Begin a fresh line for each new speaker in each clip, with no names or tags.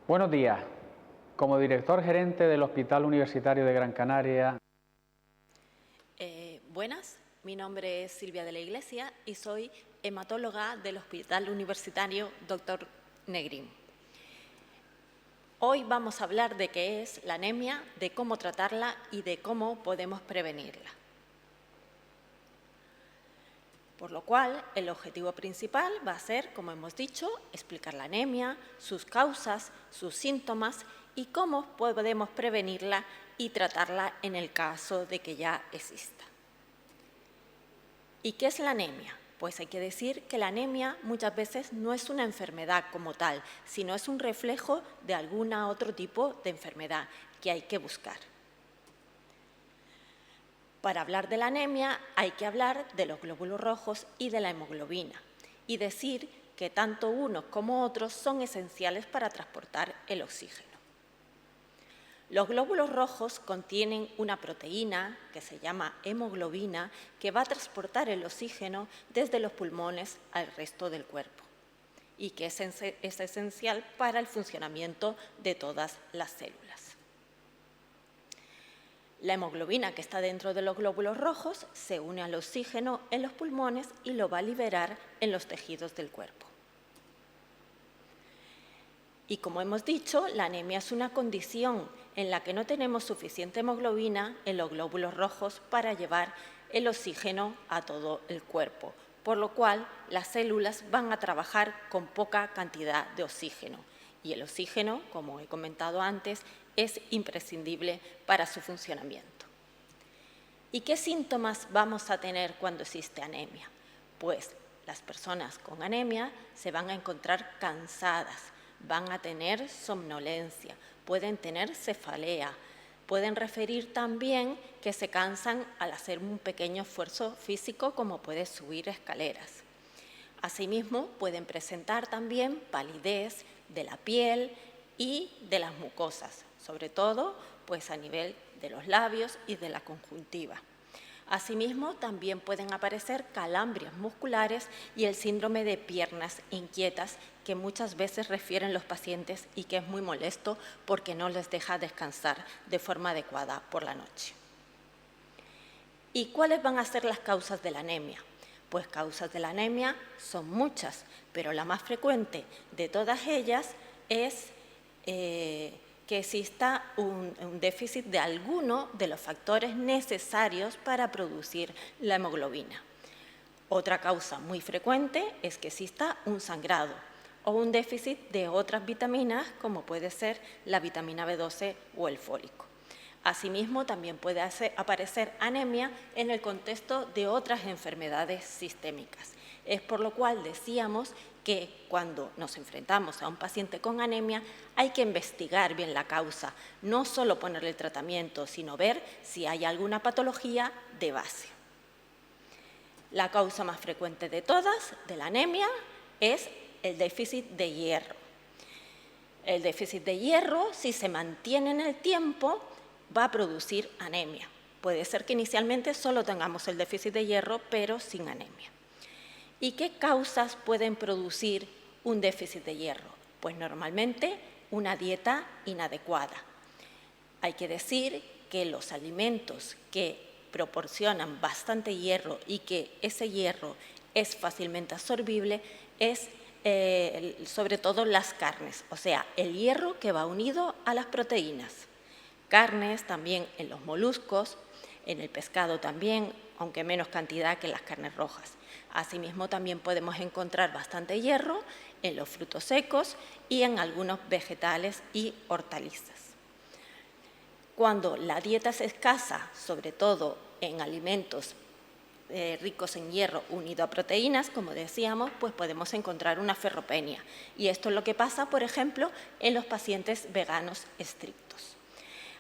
Buenos días. Como director gerente del Hospital Universitario de Gran Canaria.
Buenas, mi nombre es Silvia de la Iglesia y soy hematóloga del Hospital Universitario Dr. Negrín. Hoy vamos a hablar de qué es la anemia, de cómo tratarla y de cómo podemos prevenirla. Por lo cual, el objetivo principal va a ser, como hemos dicho, explicar la anemia, sus causas, sus síntomas y cómo podemos prevenirla y tratarla en el caso de que ya exista. ¿Y qué es la anemia? Pues hay que decir que la anemia muchas veces no es una enfermedad como tal, sino es un reflejo de algún otro tipo de enfermedad que hay que buscar. Para hablar de la anemia hay que hablar de los glóbulos rojos y de la hemoglobina y decir que tanto unos como otros son esenciales para transportar el oxígeno. Los glóbulos rojos contienen una proteína que se llama hemoglobina que va a transportar el oxígeno desde los pulmones al resto del cuerpo y que es esencial para el funcionamiento de todas las células. La hemoglobina que está dentro de los glóbulos rojos se une al oxígeno en los pulmones y lo va a liberar en los tejidos del cuerpo. Y como hemos dicho, la anemia es una condición en la que no tenemos suficiente hemoglobina en los glóbulos rojos para llevar el oxígeno a todo el cuerpo, por lo cual las células van a trabajar con poca cantidad de oxígeno. Y el oxígeno, como he comentado antes, es imprescindible para su funcionamiento. ¿Y qué síntomas vamos a tener cuando existe anemia? Pues las personas con anemia se van a encontrar cansadas, van a tener somnolencia, pueden tener cefalea, pueden referir también que se cansan al hacer un pequeño esfuerzo físico como puede subir escaleras. Asimismo, pueden presentar también palidez de la piel y de las mucosas, sobre todo pues a nivel de los labios y de la conjuntiva. Asimismo, también pueden aparecer calambres musculares y el síndrome de piernas inquietas que muchas veces refieren los pacientes y que es muy molesto porque no les deja descansar de forma adecuada por la noche. ¿Y cuáles van a ser las causas de la anemia? Pues causas de la anemia son muchas, pero la más frecuente de todas ellas es que exista un déficit de alguno de los factores necesarios para producir la hemoglobina. Otra causa muy frecuente es que exista un sangrado o un déficit de otras vitaminas como puede ser la vitamina B12 o el fólico. Asimismo, también puede aparecer anemia en el contexto de otras enfermedades sistémicas. Es por lo cual decíamos que cuando nos enfrentamos a un paciente con anemia hay que investigar bien la causa, no solo ponerle el tratamiento, sino ver si hay alguna patología de base. La causa más frecuente de todas, de la anemia, es el déficit de hierro. El déficit de hierro, si se mantiene en el tiempo, va a producir anemia. Puede ser que inicialmente solo tengamos el déficit de hierro, pero sin anemia. ¿Y qué causas pueden producir un déficit de hierro? Pues normalmente una dieta inadecuada. Hay que decir que los alimentos que proporcionan bastante hierro y que ese hierro es fácilmente absorbible es sobre todo las carnes, o sea, el hierro que va unido a las proteínas. Carnes también en los moluscos, en el pescado también, aunque menos cantidad que en las carnes rojas. Asimismo, también podemos encontrar bastante hierro en los frutos secos y en algunos vegetales y hortalizas. Cuando la dieta es escasa, sobre todo en alimentos ricos en hierro unido a proteínas, como decíamos, pues podemos encontrar una ferropenia. Y esto es lo que pasa, por ejemplo, en los pacientes veganos estrictos.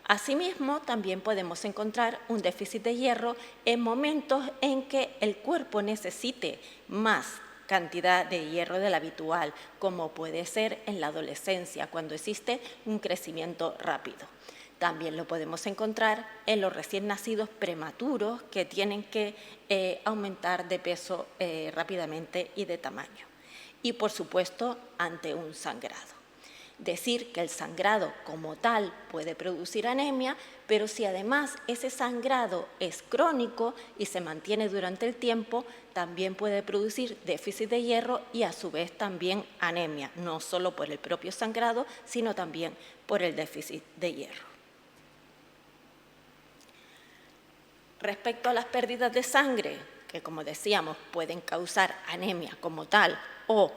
Asimismo, también podemos encontrar un déficit de hierro en momentos en que el cuerpo necesite más cantidad de hierro de la habitual, como puede ser en la adolescencia, cuando existe un crecimiento rápido. También lo podemos encontrar en los recién nacidos prematuros que tienen que aumentar de peso rápidamente y de tamaño. Y, por supuesto, ante un sangrado. Decir que el sangrado como tal puede producir anemia, pero si además ese sangrado es crónico y se mantiene durante el tiempo, también puede producir déficit de hierro y a su vez también anemia, no solo por el propio sangrado, sino también por el déficit de hierro. Respecto a las pérdidas de sangre, que como decíamos pueden causar anemia como tal o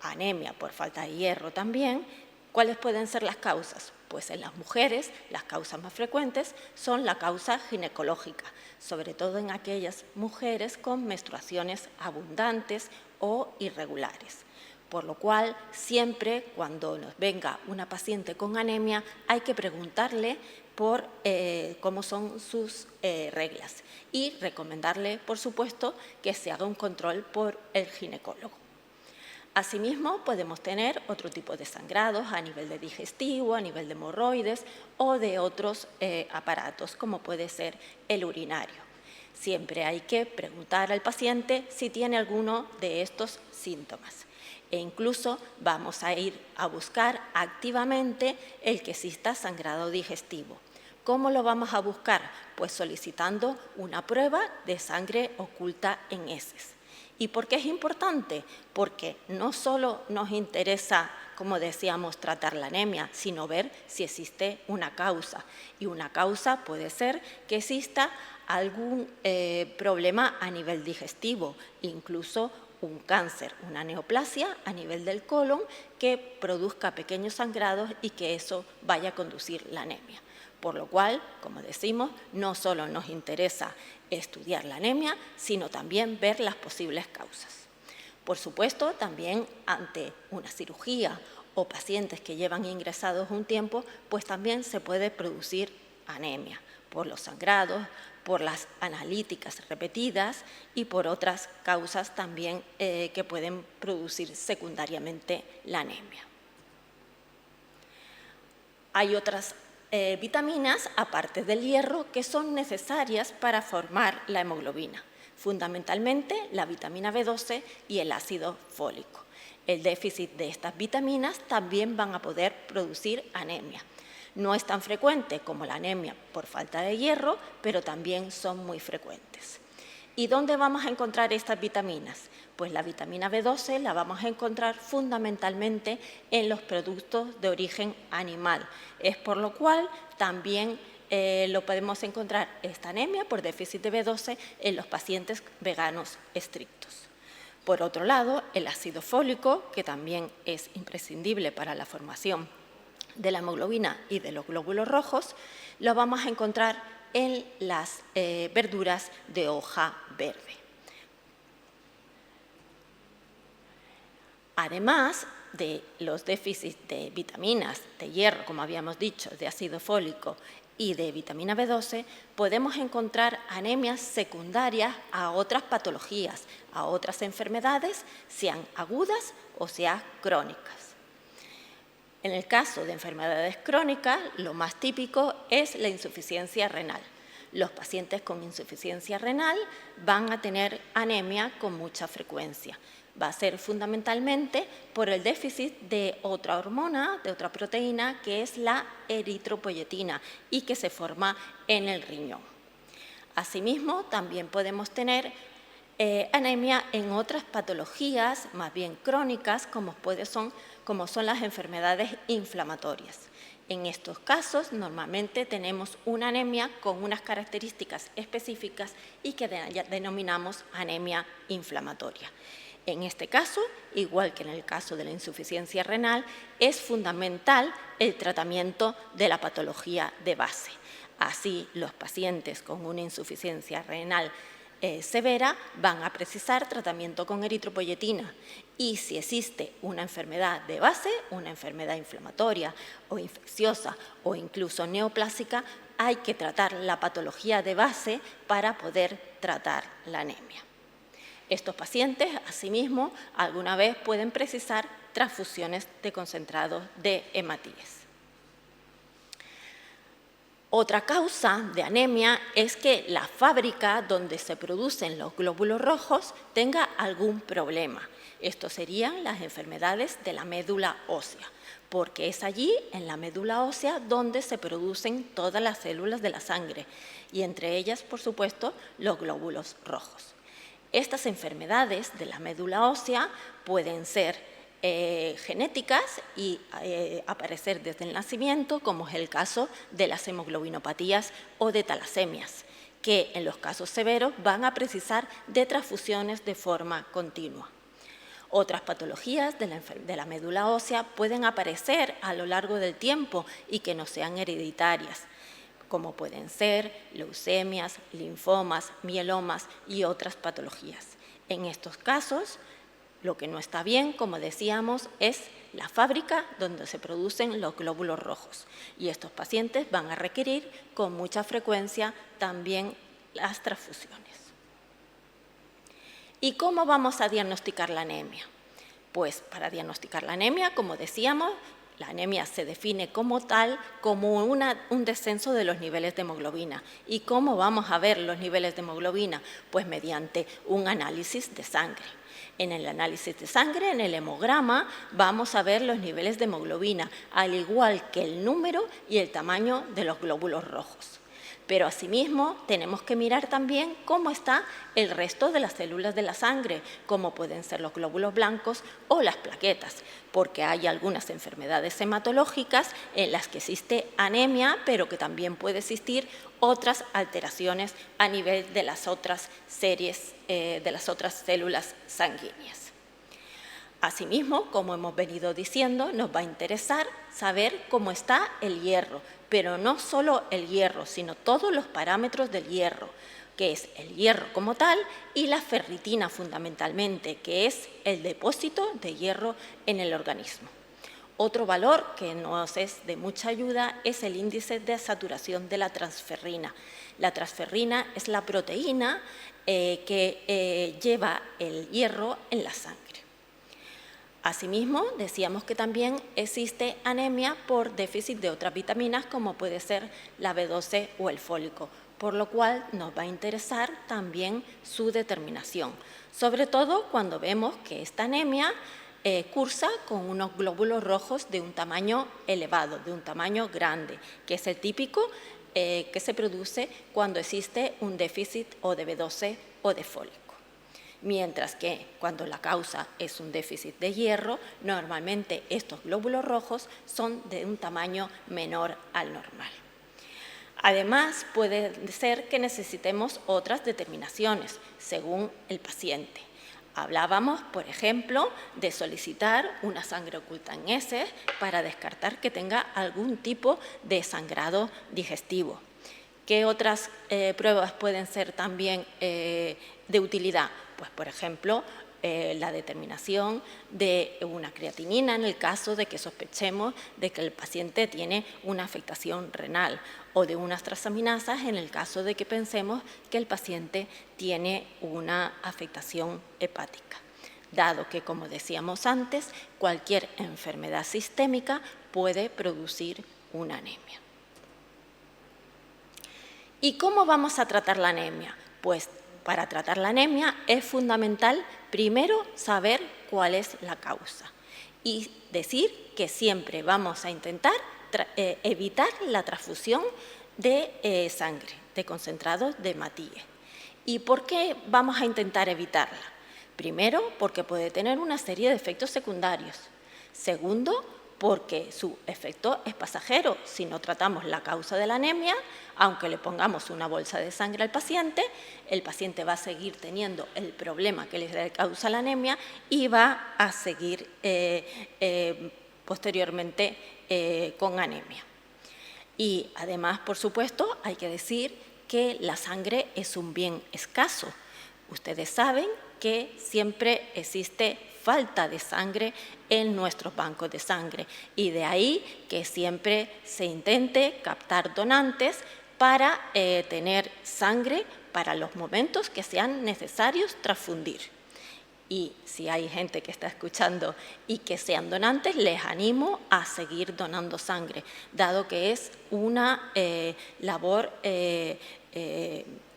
anemia por falta de hierro también, ¿cuáles pueden ser las causas? Pues en las mujeres las causas más frecuentes son la causa ginecológica, sobre todo en aquellas mujeres con menstruaciones abundantes o irregulares. Por lo cual, siempre cuando nos venga una paciente con anemia, hay que preguntarle por cómo son sus reglas y recomendarle, por supuesto, que se haga un control por el ginecólogo. Asimismo, podemos tener otro tipo de sangrados a nivel de digestivo, a nivel de hemorroides o de otros aparatos, como puede ser el urinario. Siempre hay que preguntar al paciente si tiene alguno de estos síntomas. E incluso vamos a ir a buscar activamente el que exista sangrado digestivo. ¿Cómo lo vamos a buscar? Pues solicitando una prueba de sangre oculta en heces. ¿Y por qué es importante? Porque no solo nos interesa, como decíamos, tratar la anemia, sino ver si existe una causa. Y una causa puede ser que exista algún problema a nivel digestivo, incluso un cáncer, una neoplasia a nivel del colon que produzca pequeños sangrados y que eso vaya a conducir la anemia. Por lo cual, como decimos, no solo nos interesa estudiar la anemia, sino también ver las posibles causas. Por supuesto, también ante una cirugía o pacientes que llevan ingresados un tiempo, pues también se puede producir anemia por los sangrados, por las analíticas repetidas y por otras causas también que pueden producir secundariamente la anemia. Hay otras vitaminas, aparte del hierro, que son necesarias para formar la hemoglobina, fundamentalmente la vitamina B12 y el ácido fólico. El déficit de estas vitaminas también van a poder producir anemia. No es tan frecuente como la anemia por falta de hierro, pero también son muy frecuentes. ¿Y dónde vamos a encontrar estas vitaminas? Pues la vitamina B12 la vamos a encontrar fundamentalmente en los productos de origen animal. Es por lo cual también lo podemos encontrar esta anemia por déficit de B12 en los pacientes veganos estrictos. Por otro lado, el ácido fólico, que también es imprescindible para la formación de la hemoglobina y de los glóbulos rojos, lo vamos a encontrar en las verduras de hoja verde. Además de los déficits de vitaminas, de hierro, como habíamos dicho, de ácido fólico y de vitamina B12, podemos encontrar anemias secundarias a otras patologías, a otras enfermedades, sean agudas o sean crónicas. En el caso de enfermedades crónicas, lo más típico es la insuficiencia renal. Los pacientes con insuficiencia renal van a tener anemia con mucha frecuencia. Va a ser fundamentalmente por el déficit de otra hormona, de otra proteína, que es la eritropoyetina y que se forma en el riñón. Asimismo, también podemos tener anemia en otras patologías, más bien crónicas, como son las enfermedades inflamatorias. En estos casos, normalmente tenemos una anemia con unas características específicas y que denominamos anemia inflamatoria. En este caso, igual que en el caso de la insuficiencia renal, es fundamental el tratamiento de la patología de base. Así, los pacientes con una insuficiencia renal severa van a precisar tratamiento con eritropoyetina y si existe una enfermedad de base, una enfermedad inflamatoria o infecciosa o incluso neoplásica, hay que tratar la patología de base para poder tratar la anemia. Estos pacientes, asimismo, alguna vez pueden precisar transfusiones de concentrados de hematíes. Otra causa de anemia es que la fábrica donde se producen los glóbulos rojos tenga algún problema. Esto serían las enfermedades de la médula ósea, porque es allí, en la médula ósea, donde se producen todas las células de la sangre y entre ellas, por supuesto, los glóbulos rojos. Estas enfermedades de la médula ósea pueden ser genéticas y aparecer desde el nacimiento, como es el caso de las hemoglobinopatías o de talasemias, que en los casos severos van a precisar de transfusiones de forma continua. Otras patologías de la médula ósea pueden aparecer a lo largo del tiempo y que no sean hereditarias, como pueden ser leucemias, linfomas, mielomas y otras patologías. En estos casos, lo que no está bien, como decíamos, es la fábrica donde se producen los glóbulos rojos, y estos pacientes van a requerir con mucha frecuencia también las transfusiones. ¿Y cómo vamos a diagnosticar la anemia? Pues para diagnosticar la anemia, como decíamos, la anemia se define como tal, como un descenso de los niveles de hemoglobina. ¿Y cómo vamos a ver los niveles de hemoglobina? Pues mediante un análisis de sangre. En el análisis de sangre, en el hemograma, vamos a ver los niveles de hemoglobina, al igual que el número y el tamaño de los glóbulos rojos. Pero asimismo tenemos que mirar también cómo está el resto de las células de la sangre, como pueden ser los glóbulos blancos o las plaquetas, porque hay algunas enfermedades hematológicas en las que existe anemia, pero que también puede existir otras alteraciones a nivel de las otras series, de las otras células sanguíneas. Asimismo, como hemos venido diciendo, nos va a interesar saber cómo está el hierro, pero no solo el hierro, sino todos los parámetros del hierro, que es el hierro como tal y la ferritina fundamentalmente, que es el depósito de hierro en el organismo. Otro valor que nos es de mucha ayuda es el índice de saturación de la transferrina. La transferrina es la proteína que lleva el hierro en la sangre. Asimismo, decíamos que también existe anemia por déficit de otras vitaminas, como puede ser la B12 o el fólico, por lo cual nos va a interesar también su determinación, sobre todo cuando vemos que esta anemia cursa con unos glóbulos rojos de un tamaño elevado, de un tamaño grande, que es el típico que se produce cuando existe un déficit o de B12 o de fólico. Mientras que cuando la causa es un déficit de hierro, normalmente estos glóbulos rojos son de un tamaño menor al normal. Además, puede ser que necesitemos otras determinaciones según el paciente. Hablábamos, por ejemplo, de solicitar una sangre oculta en heces para descartar que tenga algún tipo de sangrado digestivo. ¿Qué otras pruebas pueden ser también de utilidad? Pues, por ejemplo, la determinación de una creatinina en el caso de que sospechemos de que el paciente tiene una afectación renal, o de unas transaminasas en el caso de que pensemos que el paciente tiene una afectación hepática, dado que, como decíamos antes, cualquier enfermedad sistémica puede producir una anemia. ¿Y cómo vamos a tratar la anemia? Pues para tratar la anemia es fundamental primero saber cuál es la causa y decir que siempre vamos a intentar evitar la transfusión de sangre, de concentrados de hematía. ¿Y por qué vamos a intentar evitarla? Primero, porque puede tener una serie de efectos secundarios. Segundo, porque su efecto es pasajero. Si no tratamos la causa de la anemia, aunque le pongamos una bolsa de sangre al paciente, el paciente va a seguir teniendo el problema que le causa la anemia y va a seguir posteriormente con anemia. Y además, por supuesto, hay que decir que la sangre es un bien escaso. Ustedes saben que siempre existe falta de sangre en nuestros bancos de sangre y de ahí que siempre se intente captar donantes para tener sangre para los momentos que sean necesarios transfundir. Y si hay gente que está escuchando y que sean donantes, les animo a seguir donando sangre, dado que es una labor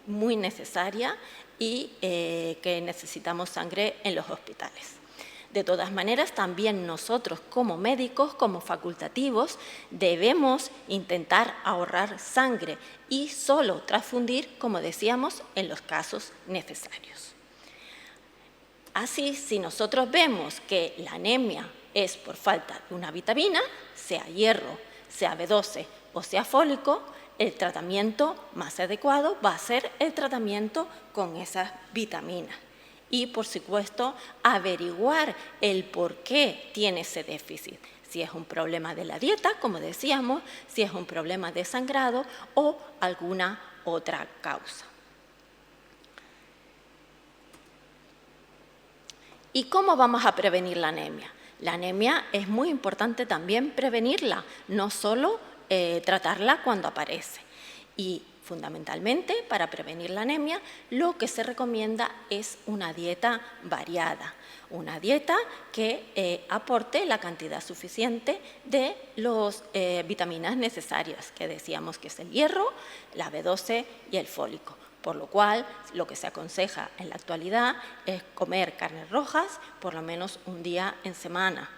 muy necesaria y que necesitamos sangre en los hospitales. De todas maneras, también nosotros como médicos, como facultativos, debemos intentar ahorrar sangre y solo transfundir, como decíamos, en los casos necesarios. Así, si nosotros vemos que la anemia es por falta de una vitamina, sea hierro, sea B12 o sea fólico, el tratamiento más adecuado va a ser el tratamiento con esas vitaminas. Y, por supuesto, averiguar el por qué tiene ese déficit. Si es un problema de la dieta, como decíamos, si es un problema de sangrado o alguna otra causa. ¿Y cómo vamos a prevenir la anemia? La anemia es muy importante también prevenirla, no solo tratarla cuando aparece. Y fundamentalmente, para prevenir la anemia, lo que se recomienda es una dieta variada, una dieta que aporte la cantidad suficiente de las vitaminas necesarias, que decíamos que es el hierro, la B12 y el fólico. Por lo cual, lo que se aconseja en la actualidad es comer carnes rojas por lo menos un día en semana.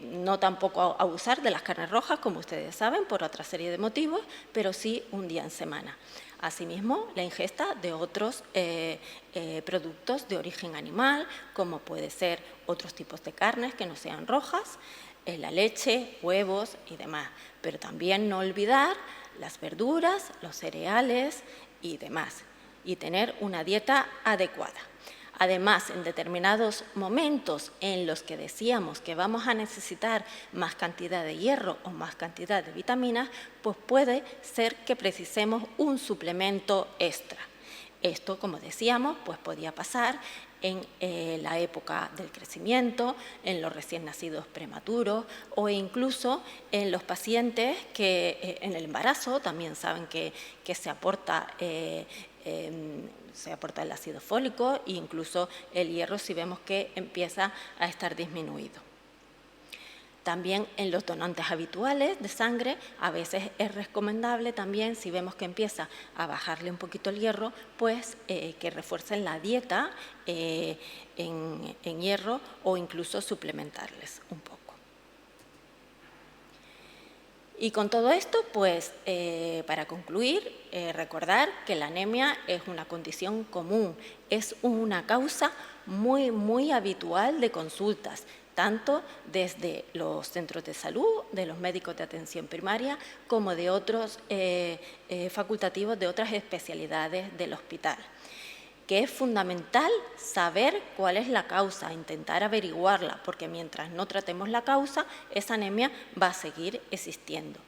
No tampoco abusar de las carnes rojas, como ustedes saben, por otra serie de motivos, pero sí un día en semana. Asimismo, la ingesta de otros productos de origen animal, como puede ser otros tipos de carnes que no sean rojas, la leche, huevos y demás. Pero también no olvidar las verduras, los cereales y demás, y tener una dieta adecuada. Además, en determinados momentos en los que decíamos que vamos a necesitar más cantidad de hierro o más cantidad de vitaminas, pues puede ser que precisemos un suplemento extra. Esto, como decíamos, pues podía pasar en la época del crecimiento, en los recién nacidos prematuros o incluso en los pacientes que en el embarazo también saben que se aporta el ácido fólico e incluso el hierro si vemos que empieza a estar disminuido. También en los donantes habituales de sangre a veces es recomendable también, si vemos que empieza a bajarle un poquito el hierro, pues que refuercen la dieta en hierro o incluso suplementarles un poco. Y con todo esto, pues para concluir, recordar que la anemia es una condición común, es una causa muy habitual de consultas, tanto desde los centros de salud, de los médicos de atención primaria, como de otros facultativos de otras especialidades del hospital. Que es fundamental saber cuál es la causa, intentar averiguarla, porque mientras no tratemos la causa, esa anemia va a seguir existiendo.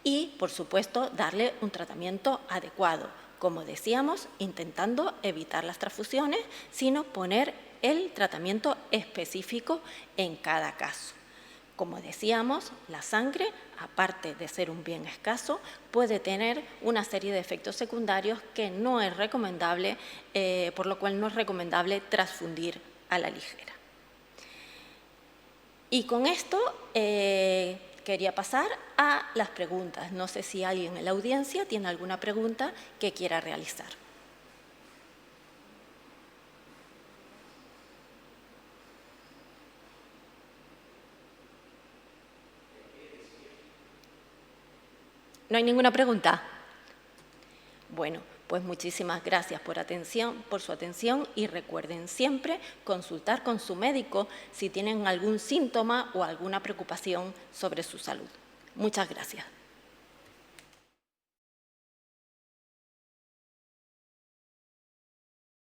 Y, por supuesto, darle un tratamiento adecuado, como decíamos, intentando evitar las transfusiones, sino poner el tratamiento específico en cada caso. Como decíamos, la sangre, aparte de ser un bien escaso, puede tener una serie de efectos secundarios que no es recomendable, por lo cual no es recomendable transfundir a la ligera. Y con esto quería pasar a las preguntas. No sé si alguien en la audiencia tiene alguna pregunta que quiera realizar. ¿No hay ninguna pregunta? Bueno, pues muchísimas gracias por su atención y recuerden siempre consultar con su médico si tienen algún síntoma o alguna preocupación sobre su salud. Muchas gracias.